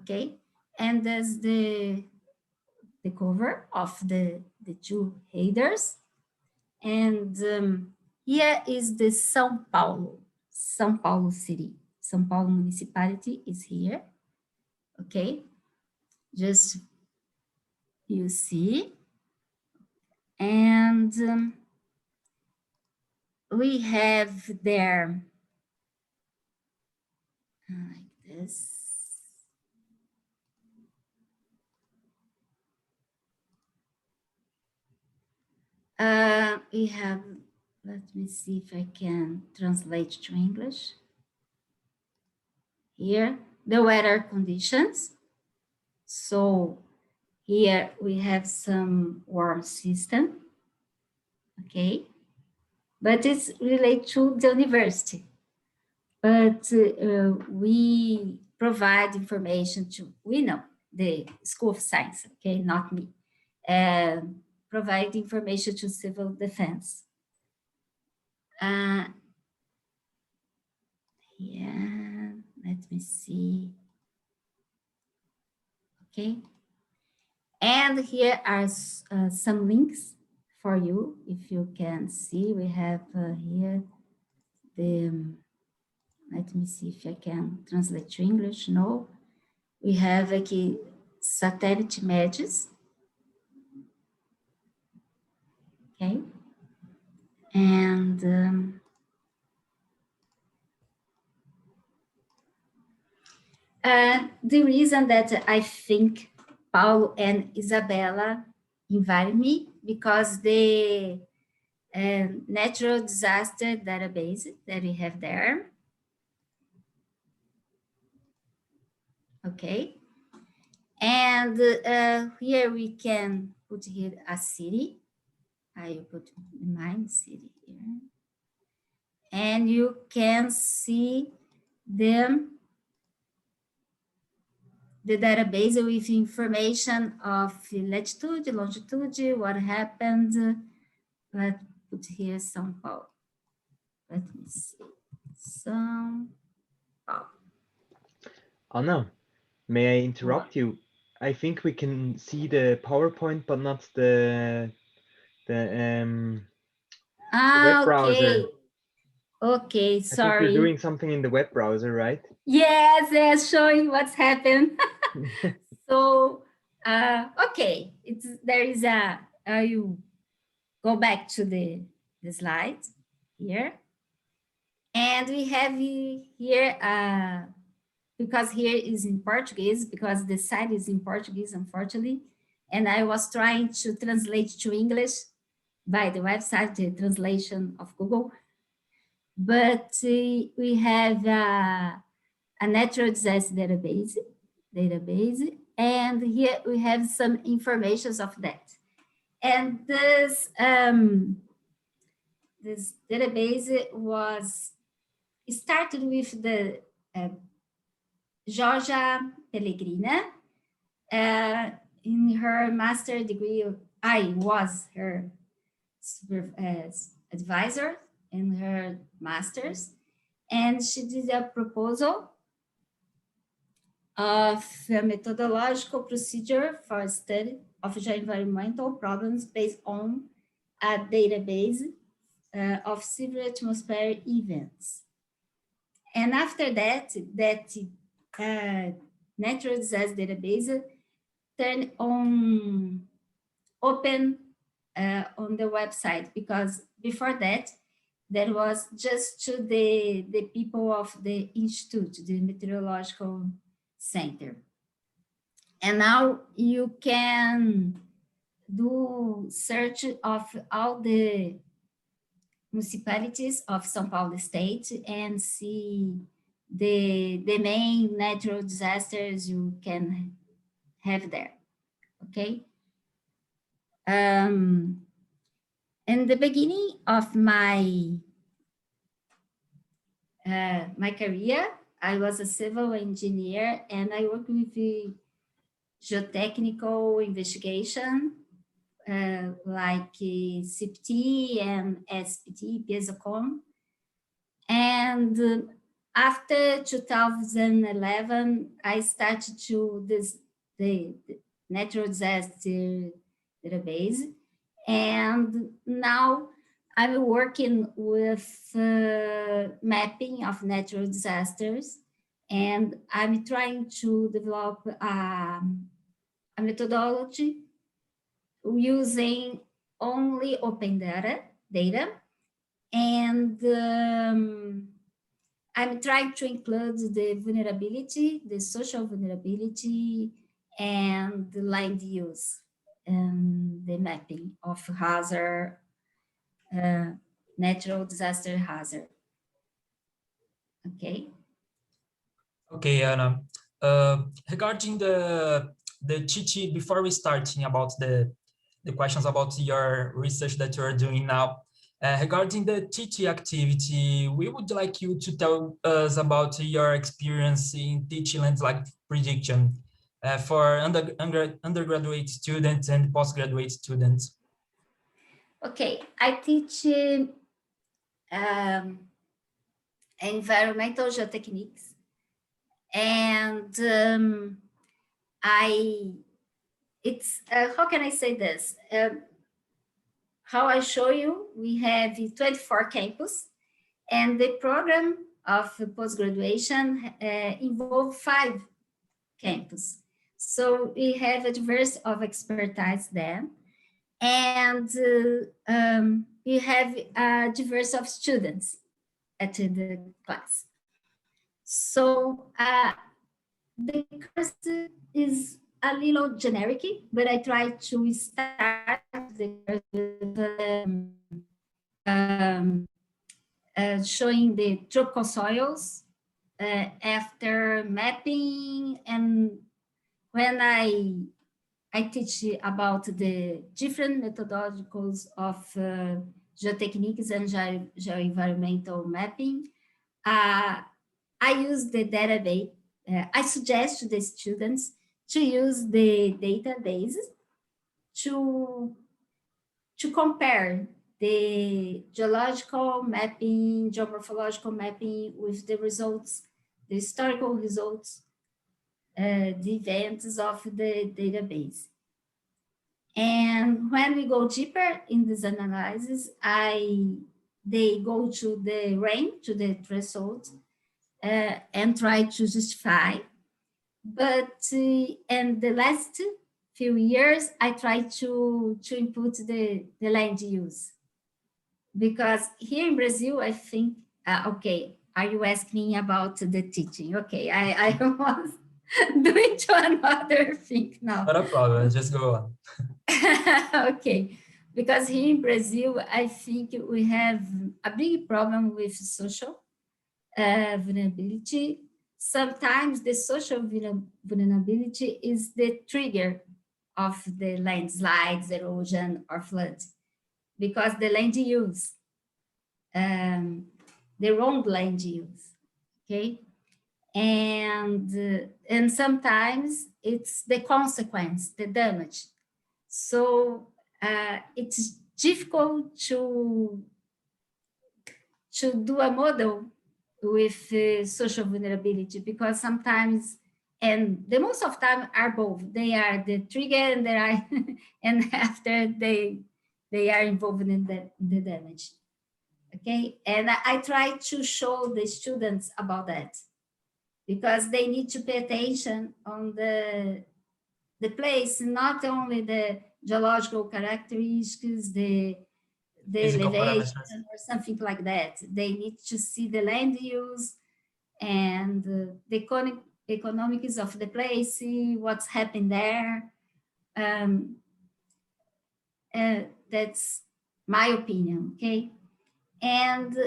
okay? And there's the cover of the two headers. And here is the São Paulo city. São Paulo municipality is here, okay? Just you see. And we have there, like this. We have, let me see if I can translate to English. Here, the weather conditions. So here we have some warm system, okay? But it's related to the university. But we provide information to, we know, the School of Science, okay, not me. Provide information to civil defense. Yeah, let me see. Okay. And here are some links for you. If you can see, we have here the, let me see if I can translate to English. No, we have aqui satellite images. Okay. And the reason that I think Paulo and Isabella invited me, because the natural disaster database that we have there. Okay. And here we can put here a city. I put mine city here. And you can see the database with information of latitude, longitude, what happened. Let's put here São Paulo. Let me see. São Paulo. Anna, may I interrupt you? I think we can see the PowerPoint, but not the web browser. Okay, sorry. I think you're doing something in the web browser, right? Yes, showing what's happened. So, okay, there is a, you go back to the slide here. And we have here, because here is in Portuguese, because the site is in Portuguese, unfortunately. And I was trying to translate to English by the website, the translation of Google. But we have a natural disaster database, and here we have some informations of that. And this database was started with the Georgia Pellegrina in her master degree. I was her advisor in her master's, and she did a proposal of a methodological procedure for study of environmental problems based on a database of severe atmospheric events. And after that natural disaster database turned on open on the website, because before that, there was just to the people of the institute, the meteorological center. And now you can do search of all the municipalities of São Paulo state and see the main natural disasters you can have there, okay? In the beginning of my my career, I was a civil engineer, and I worked with the geotechnical investigation, like CPT and SPT, PESOCOM. And after 2011, I started to the natural disaster database, and now I'm working with mapping of natural disasters, and I'm trying to develop a methodology using only open data, and I'm trying to include the vulnerability, the social vulnerability, and the land use, and the mapping of hazard, natural disaster hazard. Okay. Okay, Anna. Regarding the cheat sheet, before we starting about the questions about your research that you are doing now, regarding the TT activity, we would like you to tell us about your experience in teaching landslide prediction for undergraduate students and postgraduate students. Okay, I teach environmental geotechniques, and it's how can I say this? How I show you, we have 24 campus, and the program of post-graduation involve 5 campus. So we have a diverse of expertise there, and we have a diverse of students at the class. So the course is a little generic, but I try to start the course with showing the tropical soils after mapping, and when I teach about the different methodologies of geotechniques and geoenvironmental mapping, I use the database. I suggest to the students to use the database to compare the geological mapping, geomorphological mapping with the results, the historical results, the events of the database. And when we go deeper in this analysis, they go to the range, to the threshold, and try to justify. But in the last few years, I try to input the land use. Because here in Brazil, I think, okay, are you asking me about the teaching? Okay, I was doing to another thing now. Not a problem, just go on. Okay, because here in Brazil, I think we have a big problem with social vulnerability. Sometimes the social vulnerability is the trigger of the landslides, erosion, or floods, because the land use, the wrong land use, okay? And sometimes it's the consequence, the damage. So it's difficult to do a model with social vulnerability, because sometimes, and the most of time are both, they are the trigger and they are and after they are involved in the damage. Okay, and I try to show the students about that, because they need to pay attention on the place, not only the geological characteristics, the elevation or something like that. They need to see the land use and the economics of the place, see what's happened there. That's my opinion, okay? And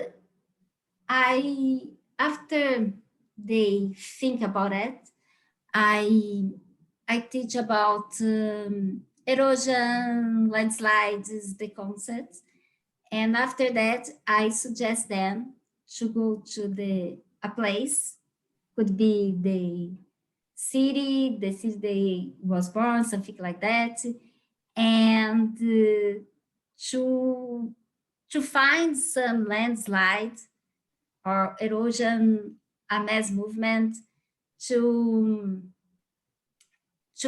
after they think about it, I teach about erosion, landslides, the concepts. And after that, I suggest them to go to a place, could be the city they was born, something like that, and to find some landslide or erosion a mass movement to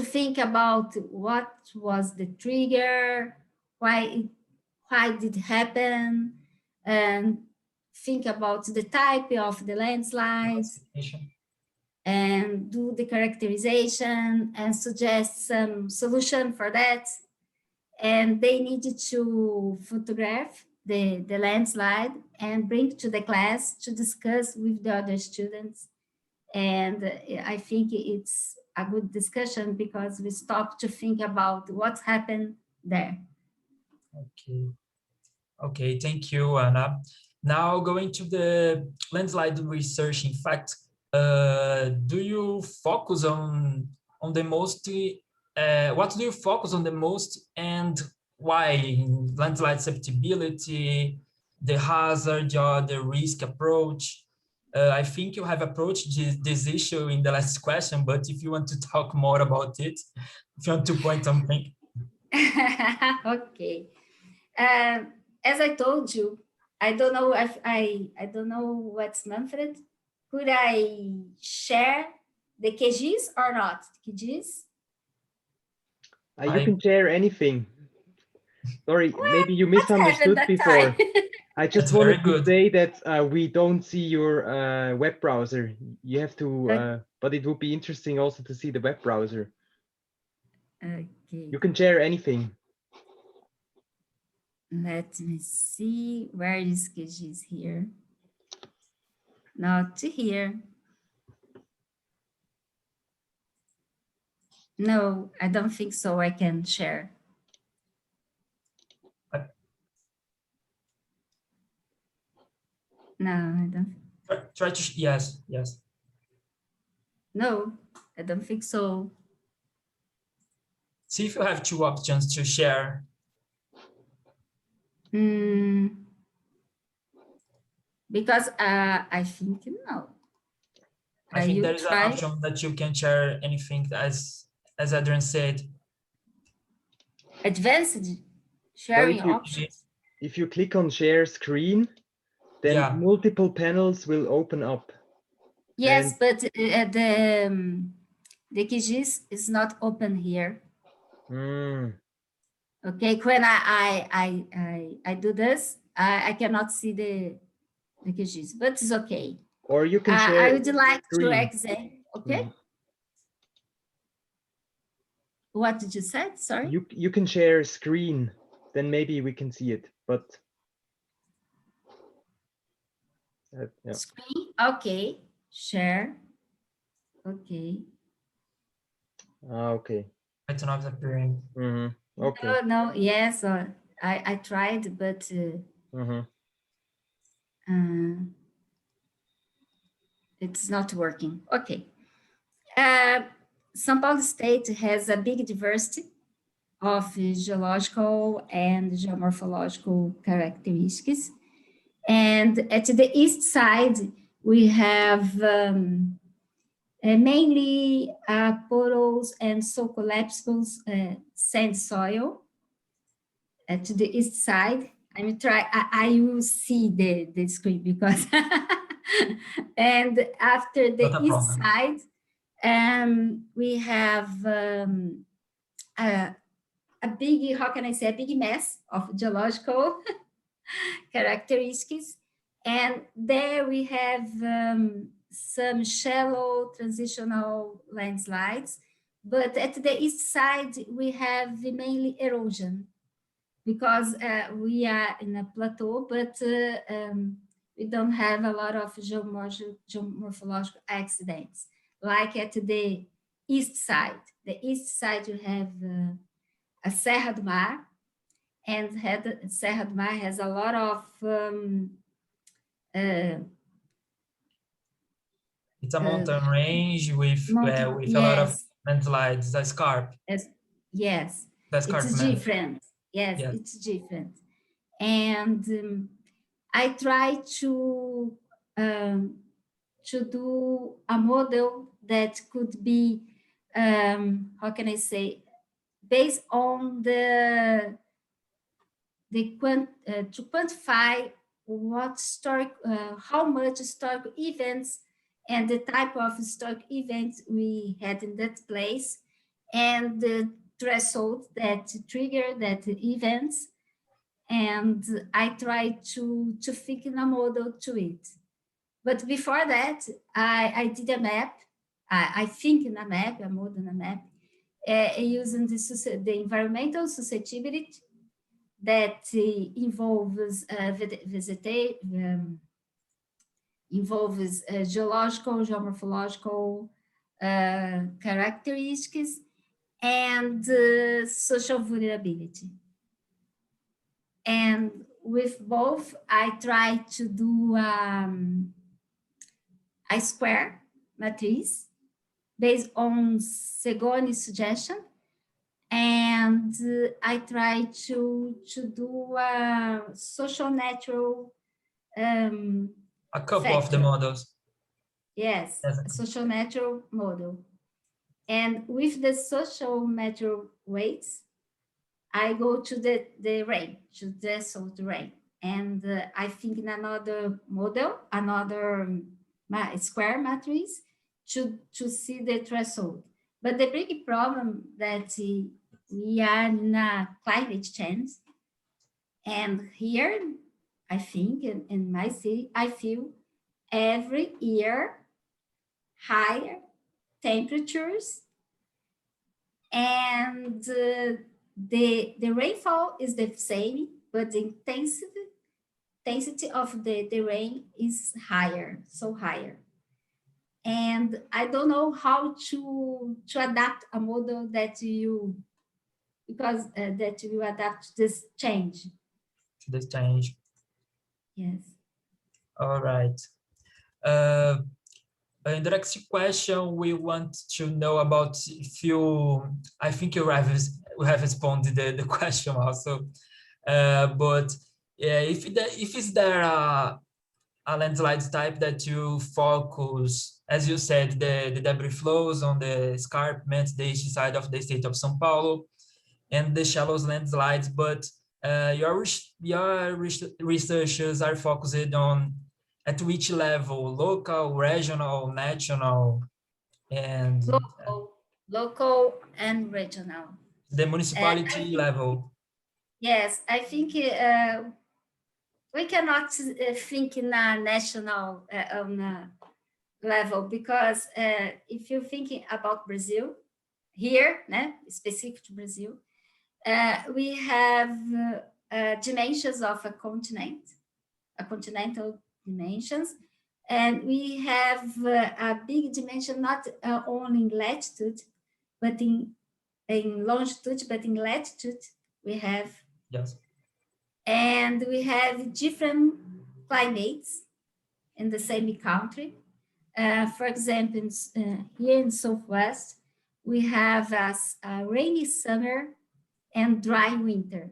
think about what was the trigger, why did it happen, and think about the type of the landslides, and do the characterization and suggest some solution for that. And they needed to photograph the landslide and bring to the class to discuss with the other students. And I think it's a good discussion because we stopped to think about what's happened there. Okay. Okay, thank you, Anna. Now going to the landslide research, in fact, do you focus on the most, what do you focus on the most and why? Landslide susceptibility, the hazard, or the risk approach? I think you have approached this issue in the last question, but if you want to talk more about it, if you want to point something. Okay. As I told you, I don't know if I don't know what's Manfred. Could I share the QGIS or not? QGIS? You can share anything. Sorry, maybe you misunderstood before. I just wanted to say that we don't see your web browser. You have to, but it would be interesting also to see the web browser. Okay. You can share anything. Let me see, where is QGIS here? Not here. No, I don't think so. I can share. No, I don't. Try to, yes. No, I don't think so. See if you have two options to share. Because I think no. I think there is an option that you can share anything as Adrian said. Advanced sharing options. If you click on share screen, then multiple panels will open up. Yes, but the QGIS is not open here. Okay, when I do this, I cannot see the QGIS, but it's okay. Or you can share. I would like to examine. Okay. What did you say? Sorry. You can share screen, then maybe we can see it. But screen. Okay. Share. Okay. Okay. It's not appearing. Okay. No. Yes, I tried, but it's not working. Okay. São Paulo State has a big diversity of geological and geomorphological characteristics. And at the east side, we have mainly porous and so-collapsible sand soil. At the east side, I will see the screen because, and after the east side, we have a big, how can I say, a big mess of geological characteristics. And there we have some shallow transitional landslides, but at the east side, we have mainly erosion because we are in a plateau, but we don't have a lot of geomorphological accidents, like at the east side. The east side, you have a Serra do Mar, and Serra do Mar has a lot of it's a mountain range with a lot of landslides, a scarp. Yes, it's different. Yes, it's different. And I try to do a model that could be, how can I say, based on to quantify what how much historical events and the type of historic events we had in that place, and the threshold that trigger that events. And I try to fit in a model to it. But before that, I did a map. I think in a map, a model in a map, using the environmental susceptibility that involves geological, geomorphological characteristics, and social vulnerability. And with both, I try to do a square matrix based on Segoni's suggestion. And I try to do a social natural a couple factor. of the models. Yes, a social natural model. And with the social natural weights, I go to the rain, to the salt rain. And I think in another model, another square matrix to see the threshold. But the big problem that we are in a climate change. And here, I think, in my city, I feel every year higher temperatures, and the rainfall is the same, but the intensity of the rain is higher, so higher. And I don't know how to adapt a model that you, because that you adapt to this change. To this change. Yes. All right. In the next question, we want to know about if you, I think you have responded the question also, but yeah, if is there a landslide type that you focus, as you said, the debris flows on the escarpments, the east side of the state of São Paulo, and the shallow landslides, but your researchers are focused on at which level? Local, regional, national, and local and regional. The municipality level. Yes, I think we cannot think in a national level, because if you're thinking about Brazil, here, specific to Brazil, we have dimensions of a continental dimensions, and we have a big dimension, not only in latitude, but in longitude, but in latitude we have. Yes. And we have different climates in the same country. For example, here in Southwest, we have a rainy summer and dry winter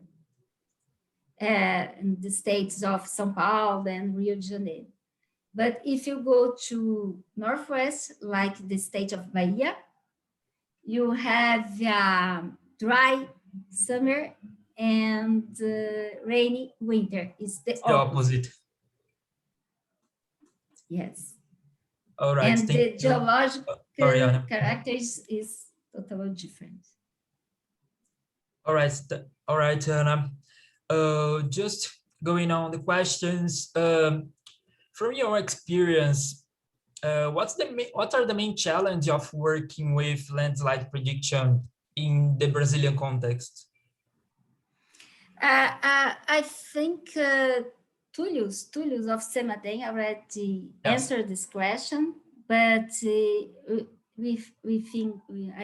in the states of São Paulo and Rio de Janeiro. But if you go to Northwest, like the state of Bahia, you have dry summer and rainy winter. It's the opposite. Yes. All right. And the geological characters is totally different. All right, Anna. Just going on the questions, from your experience, what are the main challenge of working with landslide prediction in the Brazilian context? I think Tullius of Semadem already answered this question, but I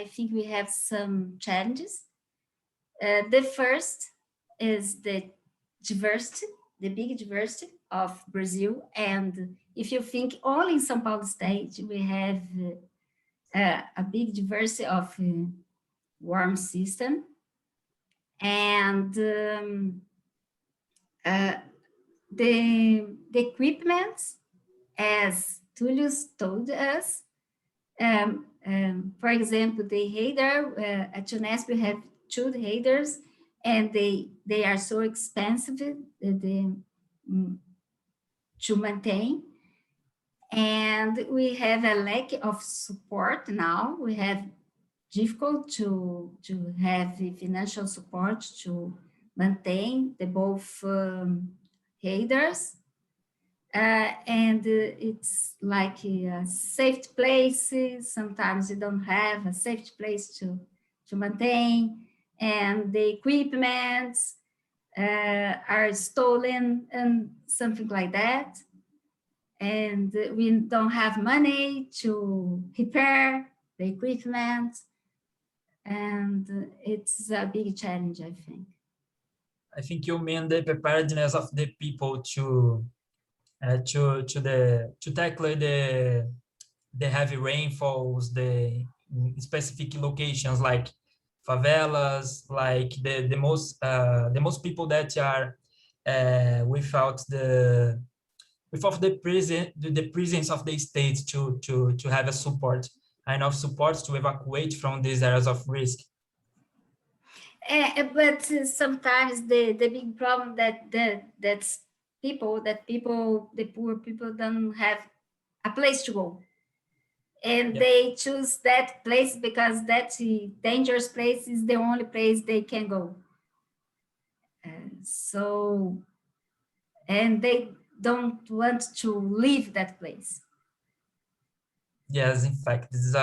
think we have some challenges. The first is the diversity, the big diversity of Brazil. And if you think only in São Paulo state, we have a big diversity of warm system. And the equipment, as Tullius told us, for example, the radar, at UNESCO we have 2 radars, and they are so expensive to maintain. And we have a lack of support now. We have difficult to have the financial support to maintain the both headers. And it's like a safe place. Sometimes you don't have a safe place to maintain, and the equipment are stolen and something like that. And we don't have money to repair the equipment, and it's a big challenge, I think. I think you mean the preparedness of the people to tackle the heavy rainfalls, the specific locations like favelas, like the most people that are without the presence of the state to have a support, enough support to evacuate from these areas of risk. But sometimes the big problem that's the poor people don't have a place to go, and they choose that place because that dangerous place is the only place they can go. And they don't want to leave that place. Yes, in fact, this is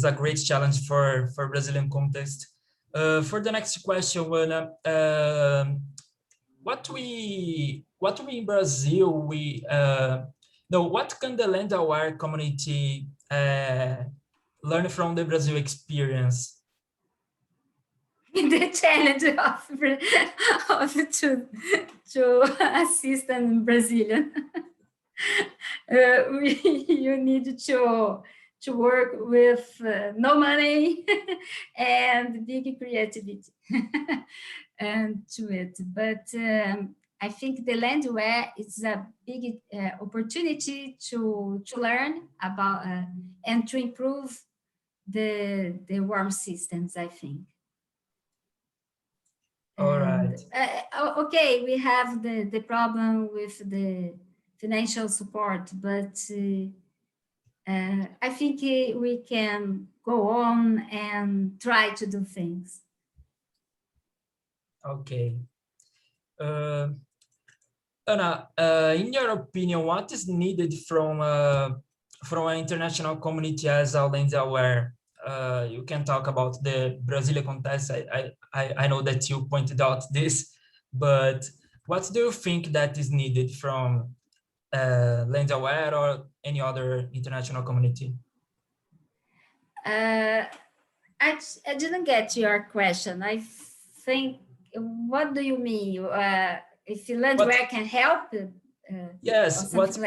a great challenge for Brazilian context. For the next question, Ana, what we in Brazil what can the LandAware community learn from the Brazil experience? The challenge to assist in Brazilian. You need to work with no money and big creativity and to it. But I think the LandAware is a big opportunity to learn about and to improve the warm systems, I think. All right. Okay, we have the problem with the financial support, but I think we can go on and try to do things. Okay. Ana, in your opinion, what is needed from an international community as a LandAware? You can talk about the Brazilian context. I know that you pointed out this, but what do you think that is needed from LandAware or any other international community? I didn't get your question. I think, what do you mean? If LandAware can help? Yes, what's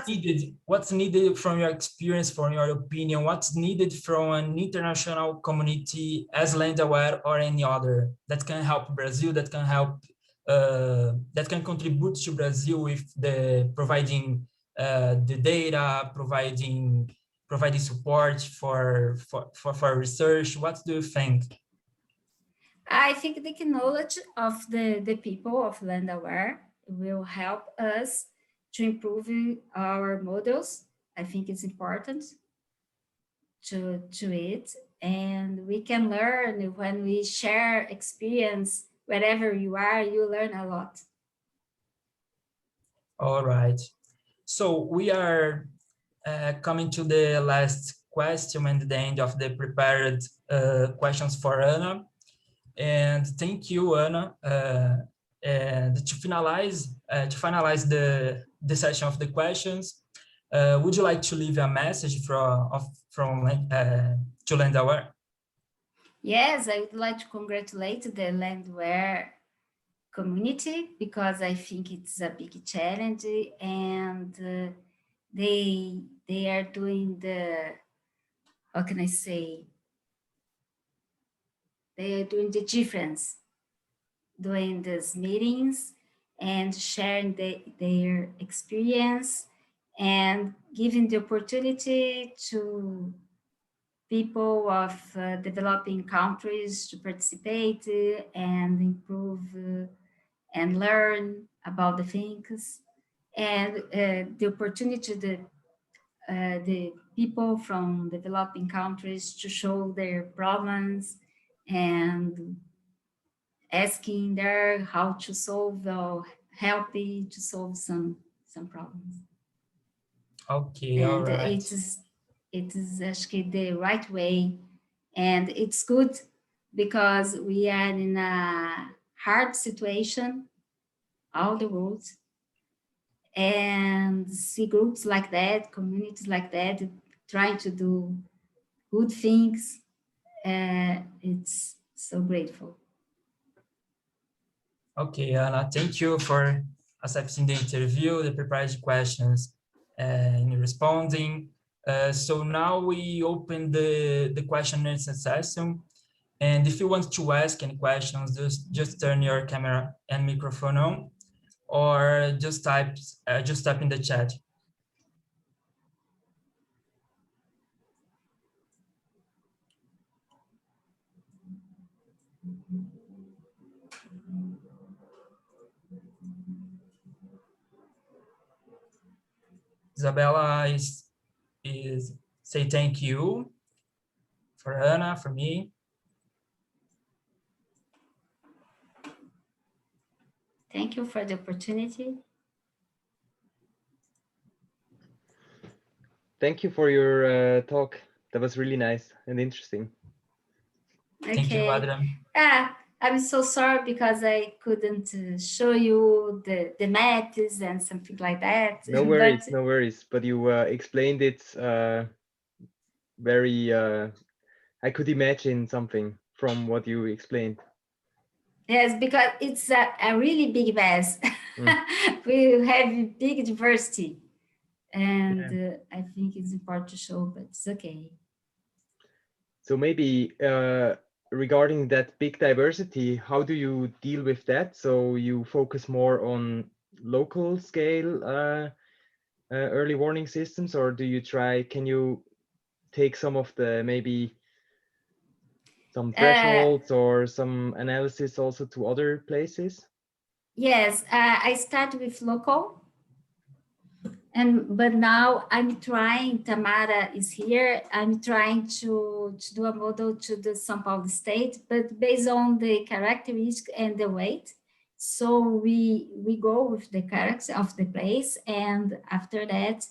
needed? What's needed from your experience, from your opinion? What's needed from an international community as LandAware or any other that can help Brazil? That can help? That can contribute to Brazil with the providing the data, providing support for research. What do you think? I think the knowledge of the people of LandAware will help us to improve our models. I think it's important to it, and we can learn when we share experience. Wherever you are, you learn a lot. All right. So we are coming to the last question and the end of the prepared questions for Ana. And thank you, Ana. And to finalize the session of the questions, would you like to leave a message to LandAware? Yes, I would like to congratulate the LandAware community because I think it's a big challenge, and they are doing how can I say, they are doing the difference, doing these meetings and sharing their experience and giving the opportunity to people of developing countries to participate and improve and learn about the things. and the opportunity to the people from developing countries to show their problems and asking there how to solve or helping to solve some problems. Okay, And all right. it is actually the right way, and it's good because we are in a hard situation, all the world, and see groups like that, communities like that, trying to do good things. It's so grateful. Okay, Anna, thank you for accepting the interview, the prepared questions, and responding. So now we open the question and answer session. And if you want to ask any questions, just turn your camera and microphone on, or just type in the chat. Isabella is say thank you for Anna, for me. Thank you for the opportunity. Thank you for your talk. That was really nice and interesting. Okay. Thank you, Adrian. I'm so sorry because I couldn't show you the maps and something like that. No worries, no worries. But you explained it very, I could imagine something from what you explained. Yes, because it's a really big mess. We have big diversity, and I think it's important to show, but it's okay. So maybe regarding that big diversity, how do you deal with that? So you focus more on local scale early warning systems, or do you try, can you take some of the maybe some thresholds or some analysis also to other places? Yes, I start with local. But now I'm trying, Tamara is here, I'm trying to do a model to the São Paulo state, but based on the characteristics and the weight. So we go with the character of the place, and after that,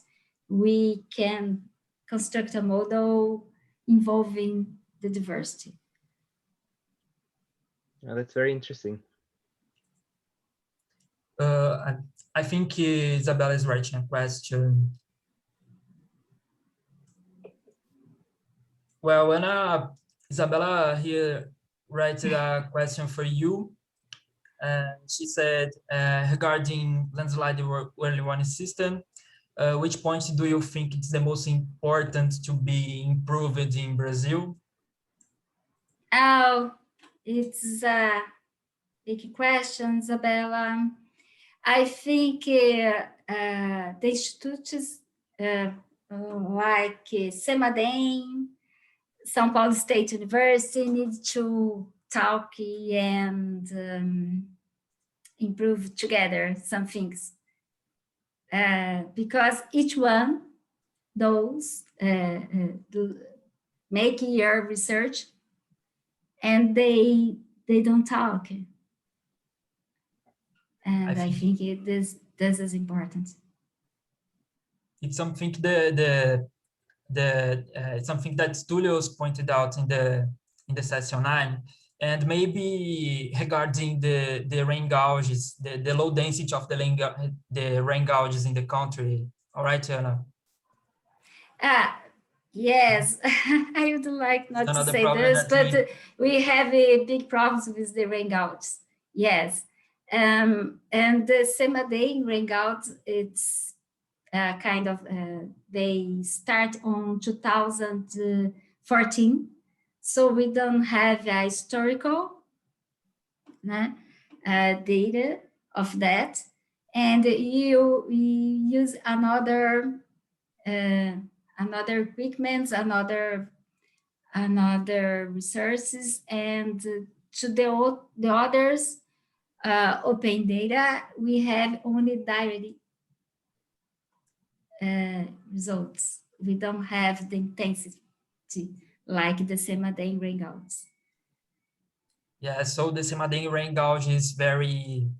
we can construct a model involving the diversity. Oh, that's very interesting. I think Isabella is writing a question. Well, when Isabella here writes a question for you, she said, regarding landslide early warning system, which points do you think it's the most important to be improved in Brazil? Oh, it's a big question, Isabella. I think the institutes like SEMADEM, São Paulo State University need to talk and improve together some things. Because each one those make your research and they don't talk. And I think this is important. It's something it's something that Tulio's pointed out in the session 9, and maybe regarding the rain gauges, the low density of the rain gauges in the country. All right, Anna. Yes, I would like not to say this, but we have a big problems with the rain gauges. Yes, and the SEMADEM rain gauge, it's kind of, they start on 2014, so we don't have a historical data of that, and we use another equipment, another resources, and to the others open data, we have only results. We don't have the intensity like the MayDay rain gouges. Yeah, so the MayDay rain gouge is very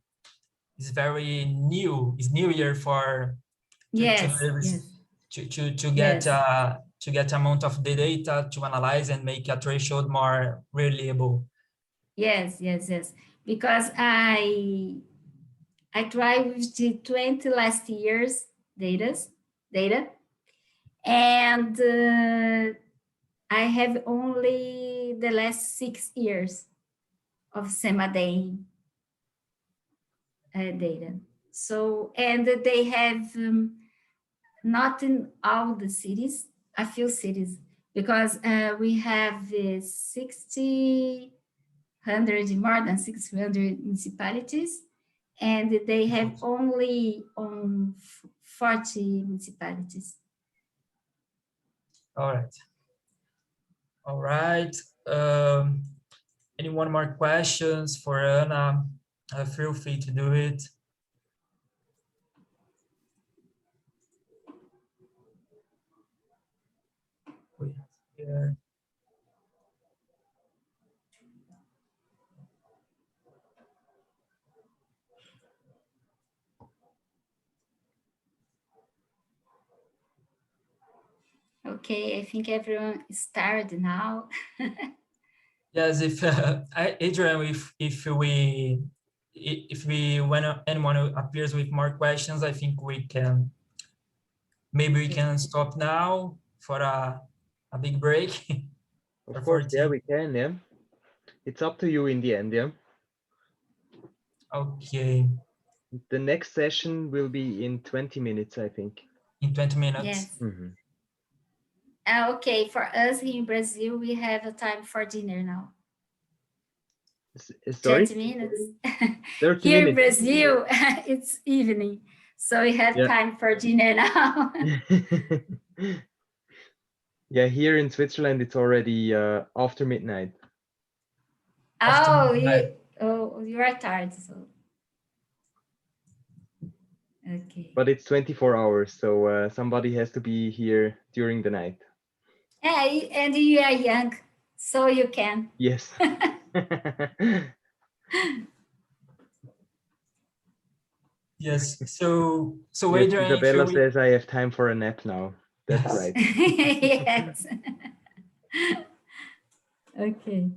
new. It's newer for to get amount of the data to analyze and make a threshold more reliable. Yes. Because I try with the 20 last years data, and I have only the last 6 years of MayDay data. So, and they have not in all the cities, a few cities, because we have more than 600 municipalities, and they have only on 40 municipalities. All right. Anyone more questions for Ana? Feel free to do it. Yeah. Okay, I think everyone is tired now. Yes, if Adrian, when anyone appears with more questions, I think we can stop now for a big break. Of course, yeah, we can, yeah. It's up to you in the end, yeah. Okay. The next session will be in 20 minutes, I think. In 20 minutes. Yes. Mm-hmm. Okay, for us here in Brazil, we have a time for dinner now. Sorry? 30 minutes. 30 here minutes. in Brazil, it's evening. So we have time for dinner now. Yeah, here in Switzerland, it's already after midnight. Oh, you are tired. So. Okay. But it's 24 hours, so somebody has to be here during the night. Yeah, and you are young, so you can. Yes. Yes. So yes, Adrian, Isabella says I have time for a nap now. That's right. Yes. Okay.